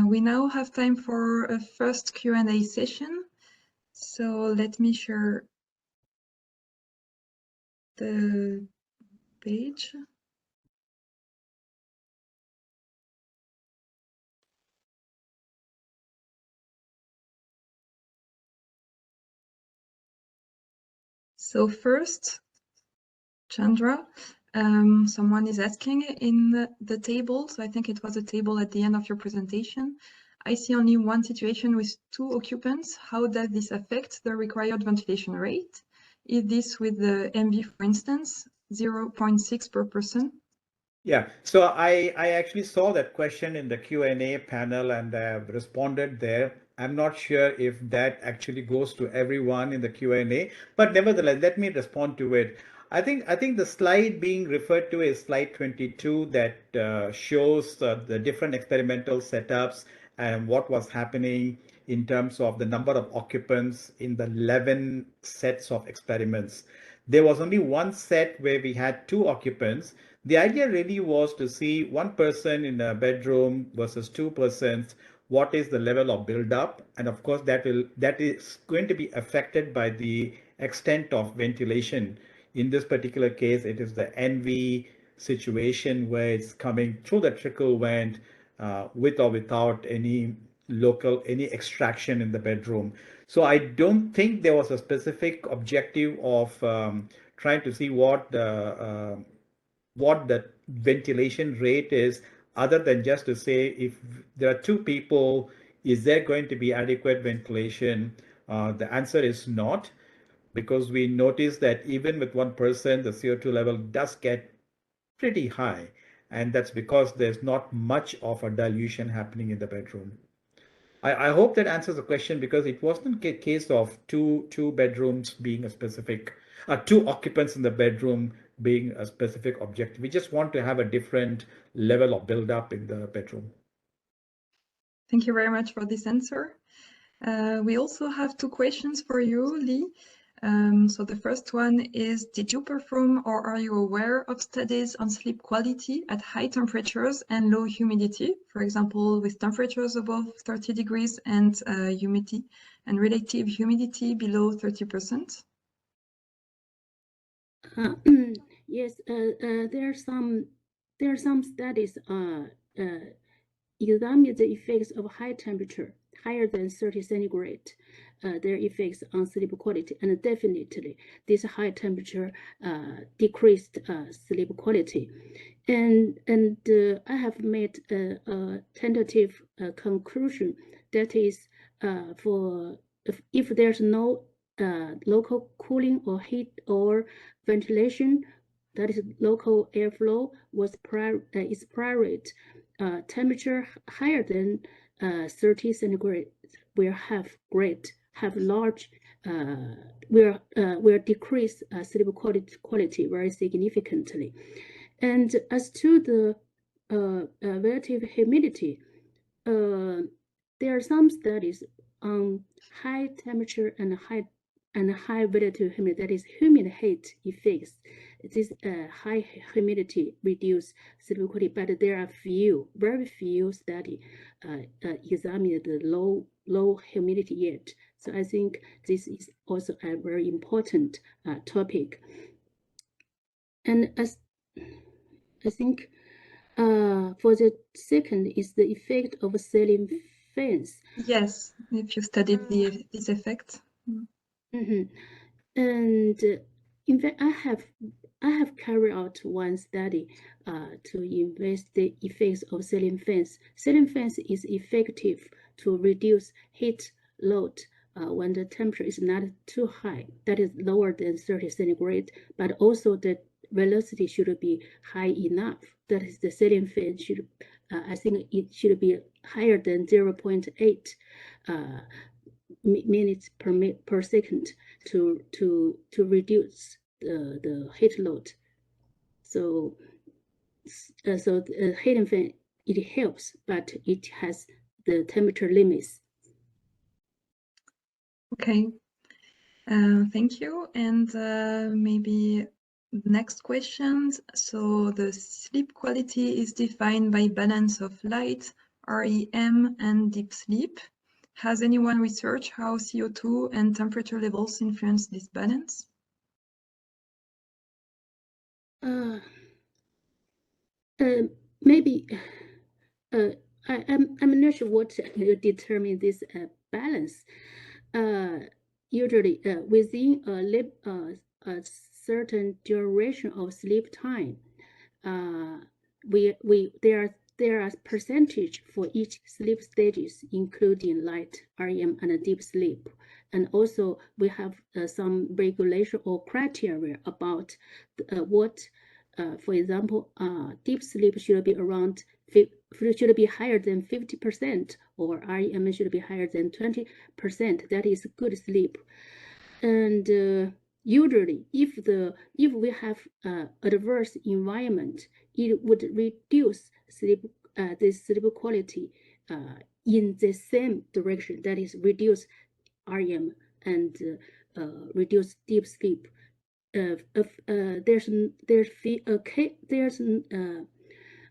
We now have time for a first Q&A session. So let me share the page. So first, Chandra, someone is asking in the table, so I think it was a table at the end of your presentation. I see only one situation with 2 occupants. How does this affect the required ventilation rate? Is this with the MV, for instance, 0.6 per person? Yeah, so I actually saw that question in the Q&A panel and I've responded there. I'm not sure if that actually goes to everyone in the Q&A, but nevertheless, let me respond to it. I think the slide being referred to is slide 22 that shows the different experimental setups and what was happening in terms of the number of occupants in the 11 sets of experiments. There was only one set where we had 2 occupants. The idea really was to see 1 person in a bedroom versus 2 persons. What is the level of build-up? And of course, that is going to be affected by the extent of ventilation. In this particular case, it is the NV situation where it's coming through the trickle vent with or without any extraction in the bedroom. So I don't think there was a specific objective of trying to see what the ventilation rate is, other than just to say if there are 2 people, is there going to be adequate ventilation? The answer is not, because we notice that even with 1 person, the CO2 level does get pretty high. And that's because there's not much of a dilution happening in the bedroom. I hope that answers the question, because it wasn't a case of two bedrooms being a specific, 2 occupants in the bedroom being a specific objective. We just want to have a different level of build-up in the bedroom. Thank you very much for this answer. We also have 2 questions for you, Lee. So the first one is, did you perform or are you aware of studies on sleep quality at high temperatures and low humidity, for example, with temperatures above 30 degrees and humidity and relative humidity below 30%? Yes, there are some studies examine the effects of high temperature, higher than 30 centigrade, their effects on sleep quality, and definitely this high temperature decreased sleep quality. And I have made a tentative conclusion that is if there's no local cooling or heat or ventilation, that is local airflow is priority. Temperature higher than 30 centigrade will decrease sleep quality very significantly. And as to the relative humidity, there are some studies on high temperature and high relative humidity, that is humid heat effects. This high humidity reduce sleep quality, but there are very few studies examine the low humidity yet. So I think this is also a very important topic. And as I think for the second is the effect of ceiling fans. Yes, if you studied this effect. Mm-hmm. And in fact, I have carried out one study to investigate the effects of ceiling fans. Ceiling fans is effective to reduce heat load when the temperature is not too high, that is lower than 30 centigrade, but also the velocity should be high enough. That is, the ceiling fan should, I think it should be higher than 0.8 minutes per second to reduce the heat load. So the heating fan, it helps, but it has the temperature limits. Okay, thank you. And maybe next question. So the sleep quality is defined by balance of light REM, and deep sleep. Has anyone researched how CO2 and temperature levels influence this balance? Maybe I'm not sure what will determine this balance. Usually, within a certain duration of sleep time, there are percentage for each sleep stages, including light, REM, and deep sleep. And also, we have some regulation or criteria about what, for example, deep sleep should be around should be higher than 50%, or REM should be higher than 20%. That is good sleep. And usually, if we have adverse environment, it would reduce the sleep quality in the same direction. That is, reduce REM and reduce deep sleep. There's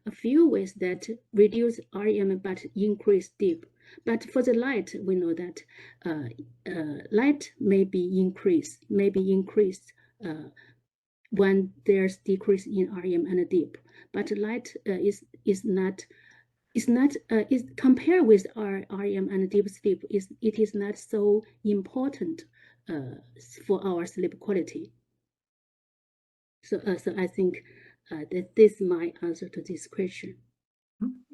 a few ways that reduce REM but increase deep. But for the light, we know that light may be increased when there's decrease in REM and deep. But light is compared with REM and deep sleep. It is not so important for our sleep quality. So I think that this is my answer to this question.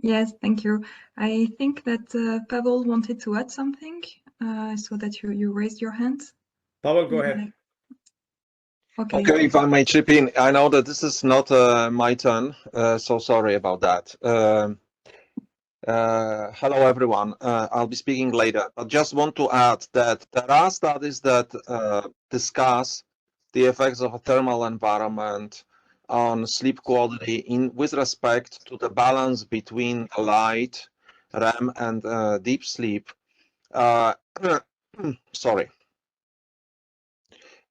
Yes, thank you. I think that Pawel wanted to add something, so that you raised your hand. Pawel, go ahead. Okay, if I may chip in, I know that this is not my turn, so sorry about that. Hello, everyone. I'll be speaking later, but just want to add that there are studies that discuss the effects of a thermal environment on sleep quality with respect to the balance between light, REM, and deep sleep. Sorry.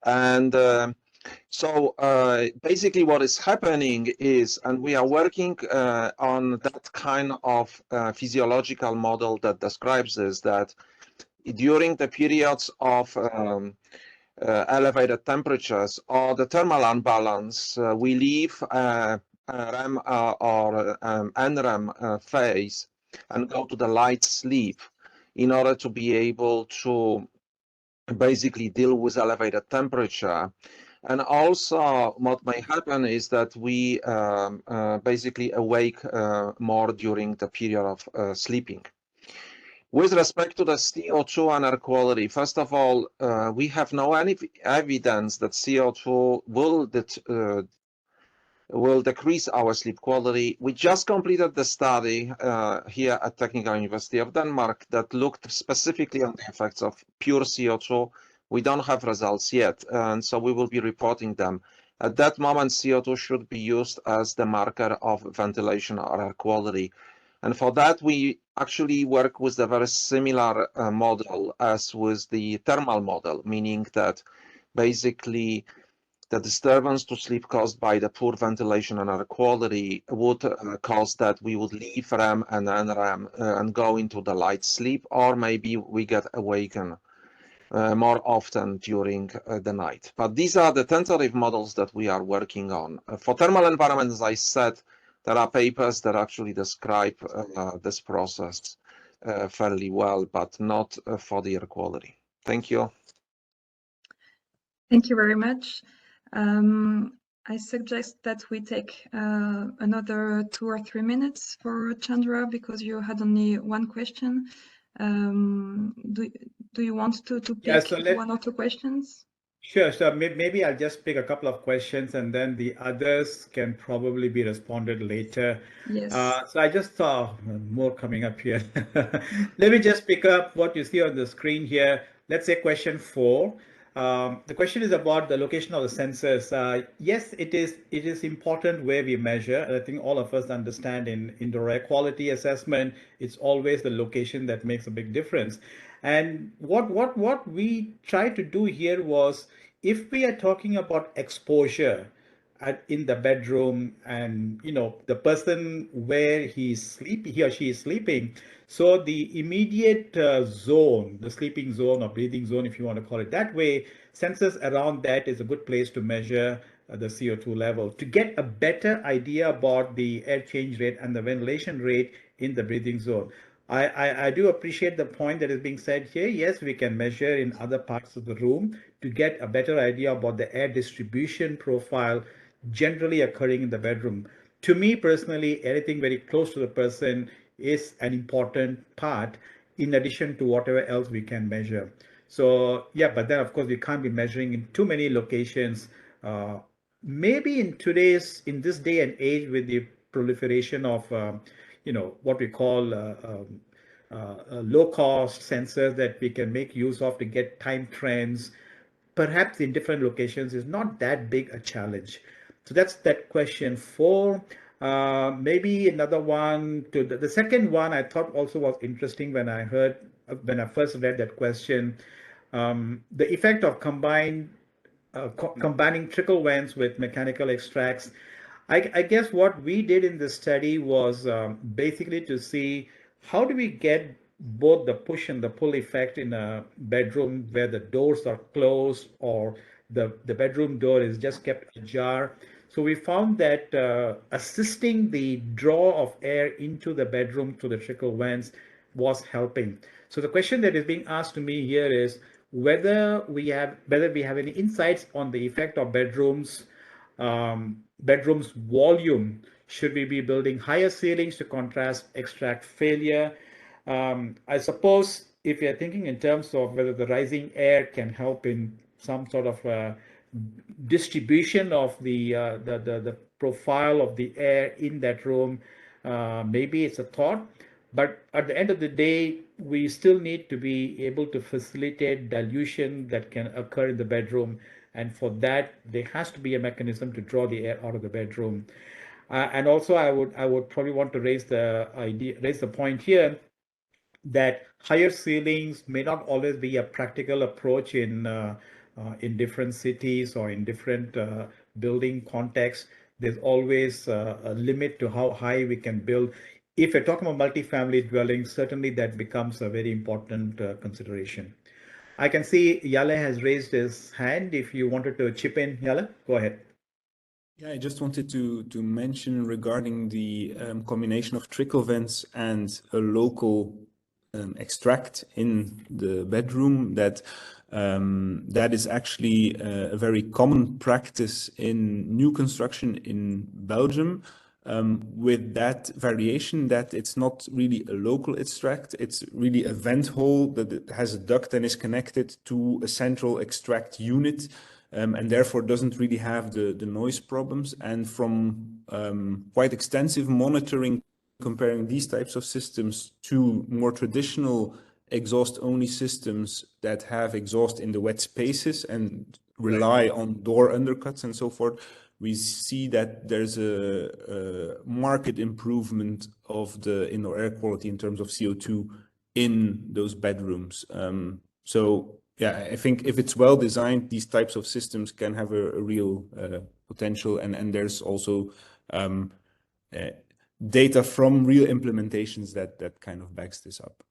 And so basically what is happening is, and we are working on that kind of physiological model that describes this, that during the periods of elevated temperatures or the thermal unbalance, we leave REM or NREM phase and go to the light sleep in order to be able to basically deal with elevated temperature. And also what may happen is that we basically awake more during the period of sleeping. With respect to the CO2 and air quality, first of all, we have no evidence that CO2 will decrease our sleep quality. We just completed the study here at Technical University of Denmark that looked specifically on the effects of pure CO2. We don't have results yet, and so we will be reporting them. At that moment, CO2 should be used as the marker of ventilation or air quality. And for that, we actually work with a very similar model as with the thermal model, meaning that basically the disturbance to sleep caused by the poor ventilation and air quality would cause that we would leave REM and NREM and go into the light sleep, or maybe we get awakened more often during the night. But these are the tentative models that we are working on. For thermal environment, as I said, there are papers that actually describe this process fairly well, but not for the air quality. Thank you. Thank you very much. I suggest that we take another 2 or 3 minutes for Chandra, because you had only one question. Do you want to pick one or two questions? Sure. So maybe I'll just pick a couple of questions, and then the others can probably be responded later. Yes. So I just saw more coming up here. Let me just pick up what you see on the screen here. Let's say question 4. The question is about the location of the sensors. Yes, it is important where we measure. I think all of us understand in indoor air quality assessment, it's always the location that makes a big difference. And what we tried to do here was, if we are talking about exposure, in the bedroom, and the person where he or she is sleeping. So the immediate zone, the sleeping zone or breathing zone, if you want to call it that way, sensors around that is a good place to measure the CO2 level to get a better idea about the air change rate and the ventilation rate in the breathing zone. I do appreciate the point that is being said here. Yes, we can measure in other parts of the room to get a better idea about the air distribution profile generally occurring in the bedroom. To me personally, anything very close to the person is an important part in addition to whatever else we can measure. So yeah, but then of course we can't be measuring in too many locations. Maybe in this day and age, with the proliferation of what we call low-cost sensors that we can make use of to get time trends, perhaps in different locations is not that big a challenge. So that's that question 4. Maybe another one to the second one I thought also was interesting when I first read that question. The effect of combining trickle vents with mechanical extracts. I guess what we did in this study was basically to see how do we get both the push and the pull effect in a bedroom where the doors are closed or the bedroom door is just kept ajar. So we found that assisting the draw of air into the bedroom through the trickle vents was helping. So the question that is being asked to me here is whether we have any insights on the effect of bedrooms volume. Should we be building higher ceilings to contrast extract failure? I suppose if you're thinking in terms of whether the rising air can help in some sort of distribution of the profile of the air in that room, maybe it's a thought. But at the end of the day, we still need to be able to facilitate dilution that can occur in the bedroom. And for that, there has to be a mechanism to draw the air out of the bedroom. And also, I would probably want to raise the point here that higher ceilings may not always be a practical approach in different cities or in different building contexts. There's always a limit to how high we can build. If you're talking about multifamily dwellings, certainly that becomes a very important consideration. I can see Jelle has raised his hand. If you wanted to chip in, Jelle, go ahead. Yeah, I just wanted to mention regarding the combination of trickle vents and a local extract in the bedroom that is actually a very common practice in new construction in Belgium. With that variation that it's not really a local extract, it's really a vent hole that has a duct and is connected to a central extract unit, and therefore doesn't really have the noise problems. And from quite extensive monitoring, comparing these types of systems to more traditional exhaust-only systems that have exhaust in the wet spaces and rely on door undercuts and so forth, we see that there's a marked improvement of the indoor air quality in terms of CO2 in those bedrooms. So yeah, I think if it's well designed, these types of systems can have a real potential, and there's also data from real implementations that kind of backs this up.